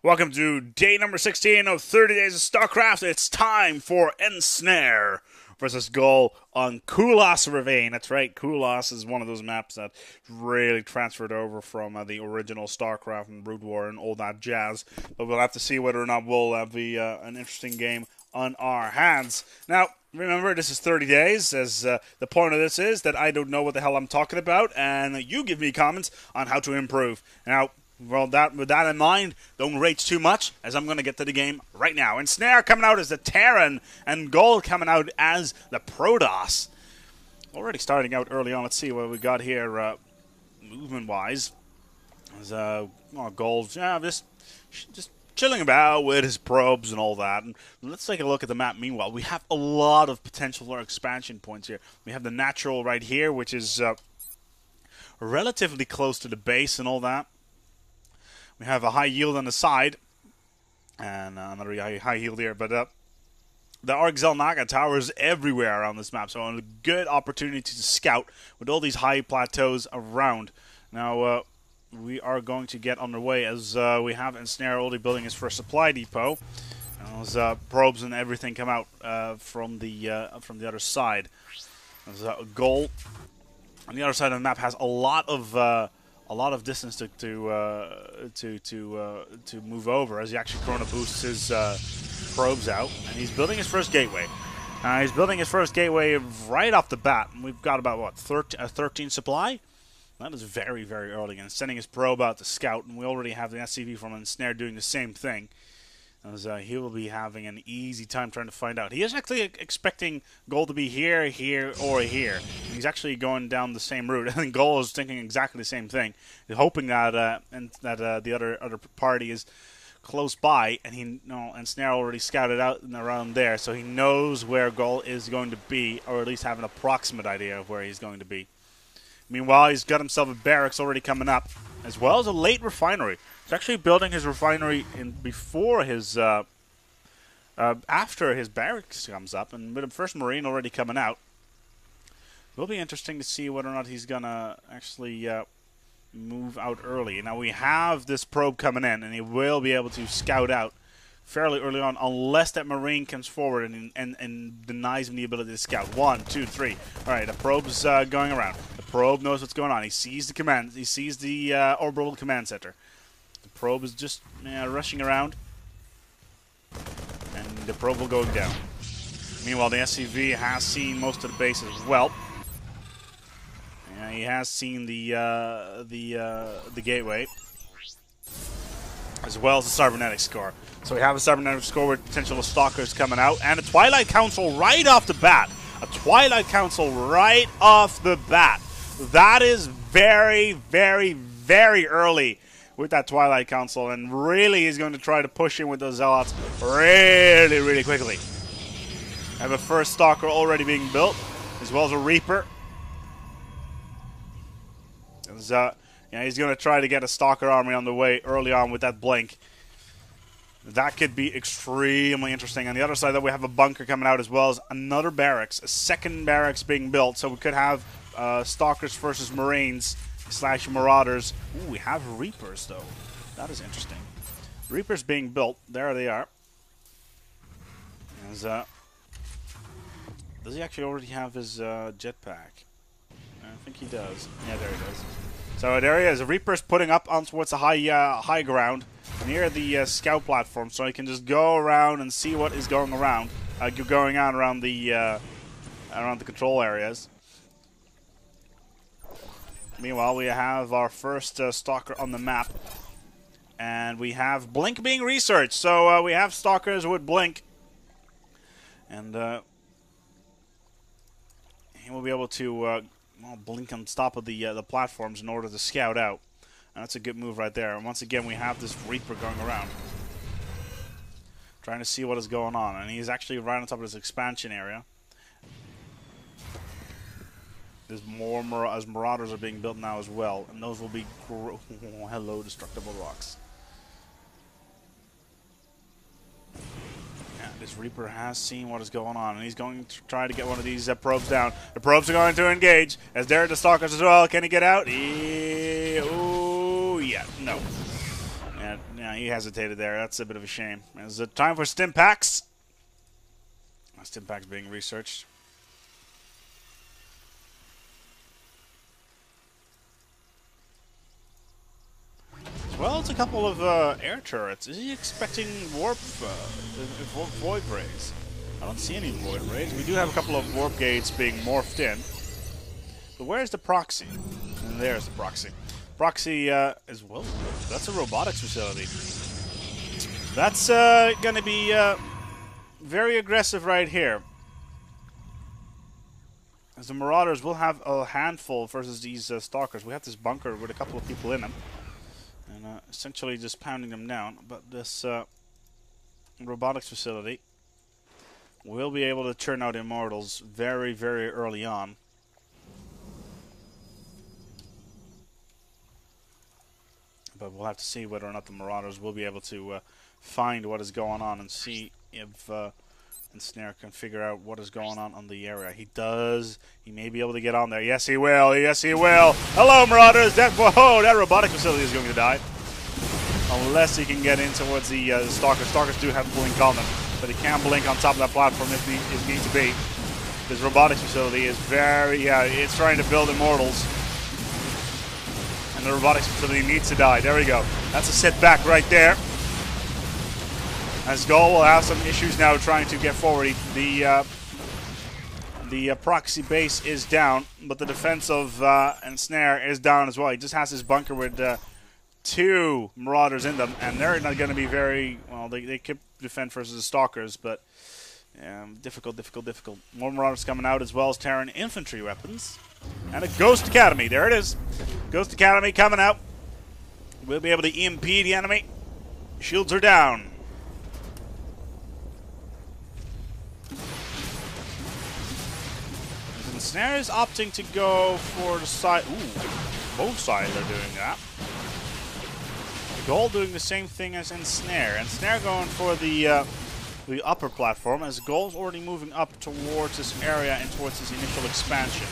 Welcome to day number 16 of 30 Days of Starcraft. It's time for Ensnare versus Gull on Kulas Ravine. That's right, Kulas is one of those maps that really transferred over from the original Starcraft and Brood War and all that jazz. But we'll have to see whether or not we'll have an interesting game on our hands. Now, remember, this is 30 days, as the point of this is that I don't know what the hell I'm talking about, and you give me comments on how to improve. Now, well, with that in mind, don't rage too much, as I'm going to get to the game right now. Ensnare coming out as the Terran, and Gold coming out as the Protoss. Already starting out early on. Let's see what we got here, movement-wise. As Gold, just chilling about with his probes and all that. And let's take a look at the map. Meanwhile, we have a lot of potential for expansion points here. We have the natural right here, which is relatively close to the base and all that. We have a high yield on the side, and another high yield here. But the Argzel Naga towers everywhere around this map, so a good opportunity to scout with all these high plateaus around. Now, we are going to get underway as we have Ensnare already building his first supply depot. And those probes and everything come out from the other side. There's a goal on the other side of the map has a lot of distance to move over as he actually Chrono boosts his probes out, and he's building his first gateway. He's building his first gateway right off the bat, and we've got about what 13 supply. That is very, very early, and sending his probe out to scout, and we already have the SCV from Ensnare doing the same thing. As he will be having an easy time trying to find out. He is actually expecting Gold to be here, here, or here. He's actually going down the same route. I think Gold is thinking exactly the same thing, hoping that the other party is close by, and Ensnare already scouted out and around there, so he knows where Gold is going to be, or at least have an approximate idea of where he's going to be. Meanwhile, he's got himself a barracks already coming up, as well as a late refinery. He's actually building his refinery before his after his barracks comes up, and with the first Marine already coming out, it will be interesting to see whether or not he's gonna actually move out early. Now we have this probe coming in, and he will be able to scout out fairly early on, unless that Marine comes forward and denies him the ability to scout. 1, 2, 3. All right, the probe's going around. The probe knows what's going on. He sees the command. He sees the orbital command center. The probe is just rushing around, and the probe will go down. Meanwhile, the SCV has seen most of the base as well. He has seen the gateway, as well as the cybernetics score. So we have a cybernetics score with potential stalkers coming out, and a Twilight Council right off the bat. A Twilight Council right off the bat. That is very, very, very early with that Twilight Council, and really is going to try to push in with those Zealots really, really quickly. I have a first Stalker already being built, as well as a Reaper. He's going to try to get a Stalker army on the way early on with that Blink. That could be extremely interesting. On the other side, though, we have a bunker coming out, as well as another barracks, a second barracks being built. So we could have Stalkers versus Marines / Marauders. Ooh, we have Reapers, though. That is interesting. Reapers being built. There they are. Does he actually already have his jetpack? I think he does. Yeah, there he does. So there he is. The Reaper's putting up onto what's a high ground near the scout platform, so he can just go around and see what is going on around the control areas. Meanwhile, we have our first Stalker on the map, and we have Blink being researched. So we have Stalkers with Blink, and he will be able to blink on top of the platforms in order to scout out. And that's a good move right there. And once again, we have this Reaper going around, trying to see what is going on. And he's actually right on top of this expansion area. There's more as Marauders are being built now as well, and those will be hello, destructible rocks. Yeah, this Reaper has seen what is going on, and he's going to try to get one of these probes down. The probes are going to engage, as there are the Stalkers as well. Can he get out? Ooh, yeah, no. Yeah, Yeah, he hesitated there. That's a bit of a shame. Is it time for stim packs? Stim packs being researched. Well, it's a couple of air turrets. Is he expecting warp void rays? I don't see any void rays. We do have a couple of warp gates being morphed in. But where's the proxy? And there's the proxy. Proxy is, well, that's a robotics facility. That's going to be very aggressive right here. As the Marauders will have a handful versus these Stalkers. We have this bunker with a couple of people in them. And essentially just pounding them down. But this robotics facility will be able to churn out Immortals very, very early on. But we'll have to see whether or not the Marauders will be able to find what is going on and see if Ensnare can figure out what is going on the area. He does. He may be able to get on there. Yes, he will. Yes, he will. Hello, Marauders. Whoa, that robotic facility is going to die. Unless he can get in towards the Stalkers. Stalkers do have blink on them, but he can blink on top of that platform if he needs to be. This robotics facility is very, it's trying to build Immortals. And the robotics facility needs to die. There we go. That's a setback right there. As Gull will have some issues now trying to get forward. The proxy base is down, but the defense of Ensnare is down as well. He just has his bunker with 2 Marauders in them, and they're not going to be very, well, they could defend versus the Stalkers, but difficult. More Marauders coming out as well as Terran infantry weapons. And a Ghost Academy. There it is. Ghost Academy coming out. We'll be able to EMP the enemy. Shields are down. Ensnare is opting to go for the side. Ooh, both sides are doing that. Goal doing the same thing as Ensnare. Ensnare going for the upper platform, as Goal's already moving up towards this area and towards his initial expansion.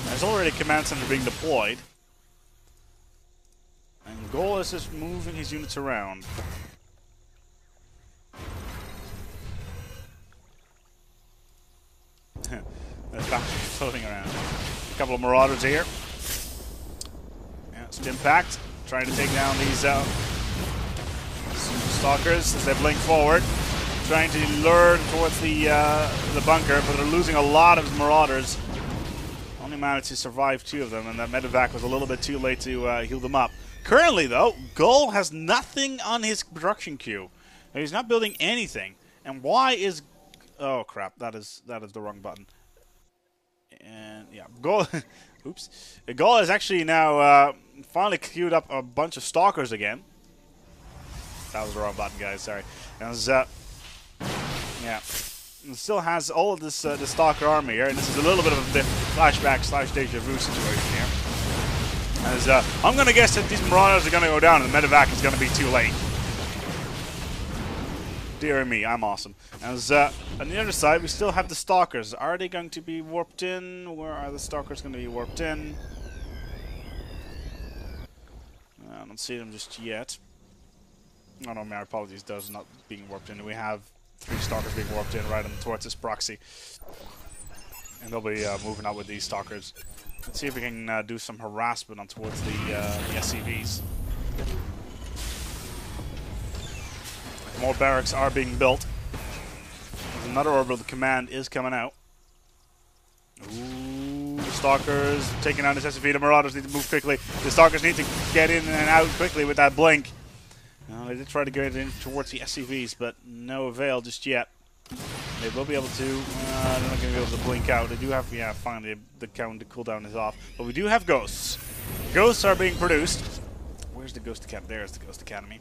There's already command center being deployed. And Goal is just moving his units around. That's back floating around. A couple of Marauders here. Yeah, stim packed. Trying to take down these Stalkers as they blink forward. Trying to lure towards the bunker, but they're losing a lot of Marauders. Only managed to survive 2 of them, and that medevac was a little bit too late to heal them up. Currently, though, Gull has nothing on his production queue. He's not building anything. And why is... Oh, crap. That is the wrong button. And, yeah, Gull... Oops. Gull is actually now finally queued up a bunch of Stalkers again. That was the wrong button, guys. Sorry. And yeah. It still has all of this the Stalker army here, and this is a little bit of a flashback / deja vu situation here. As I'm going to guess that these Marauders are going to go down, and the medevac is going to be too late. Dear me, I'm awesome. As on the other side, we still have the Stalkers. Are they going to be warped in? Where are the Stalkers going to be warped in? I don't see them just yet. Oh no, my apologies. Those not being warped in. We have 3 Stalkers being warped in right towards this proxy. And they'll be moving out with these Stalkers. Let's see if we can do some harassment on towards the SCVs. More barracks are being built. There's another orbital command is coming out. Ooh, Stalkers taking on this SCV. The Marauders need to move quickly. The Stalkers need to get in and out quickly with that blink. They did try to get in towards the SCVs, but no avail just yet. They will be able to. They're not going to be able to blink out. They do have, yeah, finally the cooldown is off. But we do have ghosts. Ghosts are being produced. Where's the Ghost Academy? There's the Ghost Academy.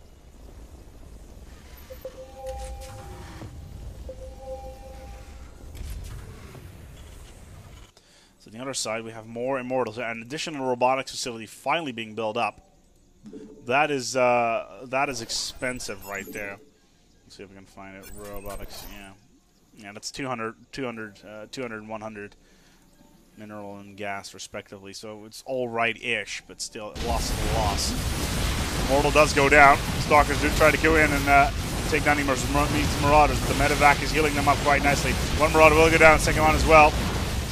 So on the other side, we have more Immortals. An additional robotics facility finally being built up. That is expensive right there. Let's see if we can find it. Robotics, yeah, that's 200, and 100 mineral and gas respectively. So it's all right-ish, but still, a loss is a loss. Mortal does go down. Stalkers do try to go in and take down these Marauders, but the medevac is healing them up quite nicely. One Marauder will go down, second one as well.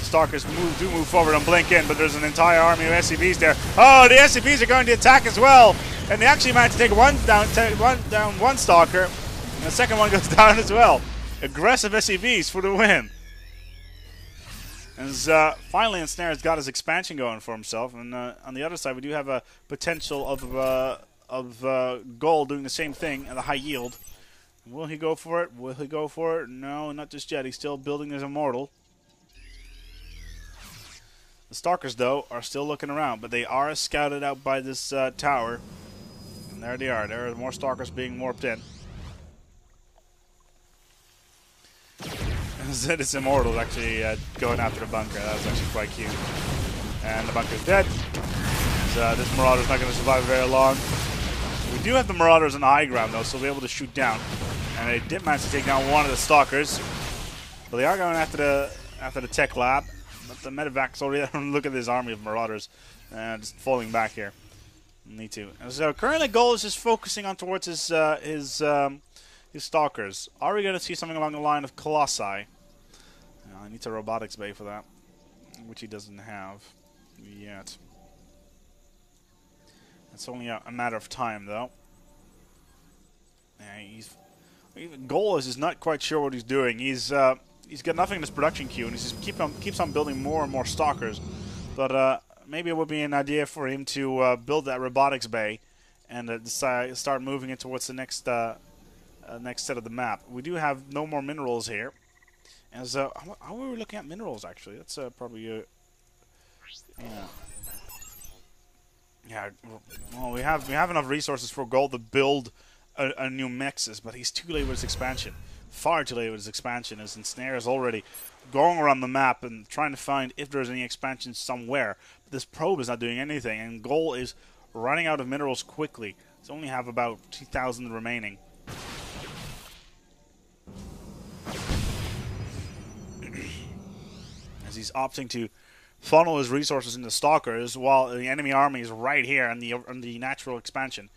Stalkers do move forward and blink in, but there's an entire army of SCVs there. Oh, the SCVs are going to attack as well, and they actually managed to take one Stalker, and the second one goes down as well. Aggressive SCVs for the win. And finally, Ensnare has got his expansion going for himself, and on the other side, we do have a potential of Gold doing the same thing at a high yield. Will he go for it? Will he go for it? No, not just yet. He's still building his Immortal. The Stalkers, though, are still looking around, but they are scouted out by this tower. And there they are. There are more Stalkers being warped in. This Immortal is actually going after the bunker. That was actually quite cute. And the bunker's dead. This Marauder's not going to survive very long. We do have the Marauders on the high ground, though, so we'll be able to shoot down. And they did manage to take down one of the Stalkers. But they are going after the tech lab. But the medevac's already look at this army of Marauders. Just falling back here. Need to. And so currently Goal is just focusing on towards his Stalkers. Are we going to see something along the line of Colossi? I need a robotics bay for that, which he doesn't have yet. It's only a matter of time, though. Yeah, Goal is not quite sure what he's doing. He's got nothing in his production queue, and he just keeps on building more and more Stalkers. But maybe it would be an idea for him to build that robotics bay and start moving it towards the next set of the map. We do have no more minerals here. And so, how are we looking at minerals, actually? That's probably a... Yeah, well, we have enough resources for Gold to build a new Nexus, but he's too late with his expansion. Far too late with his expansion, as Ensnare is already going around the map and trying to find if there's any expansion somewhere. But this probe is not doing anything, and Goal is running out of minerals quickly. He's only have about 2,000 remaining. As he's opting to funnel his resources into Stalkers while the enemy army is right here on the natural expansion.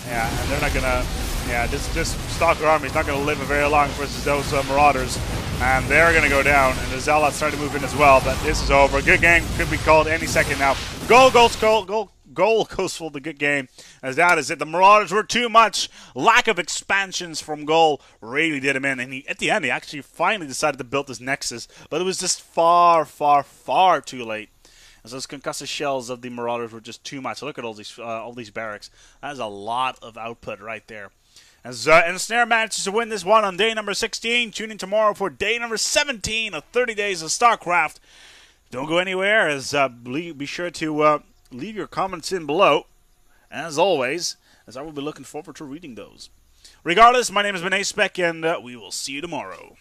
Yeah, and they're not gonna. Yeah, this Stalker army is not gonna live very long versus those Marauders, and they're gonna go down. And the Zealots start to move in as well. But this is over. Good game could be called any second now. Goal goes for the good game. As that is it. The Marauders were too much. Lack of expansions from Goal really did him in. And at the end, he actually finally decided to build this Nexus. But it was just far, far, far too late. As those concussive shells of the Marauders were just too much. Look at all these barracks. That is a lot of output right there. As Ensnare manages to win this one on day number 16. Tune in tomorrow for day number 17 of 30 Days of Starcraft. Don't go anywhere. As be sure to leave your comments in below. As always, as I will be looking forward to reading those. Regardless, my name is Day16, and we will see you tomorrow.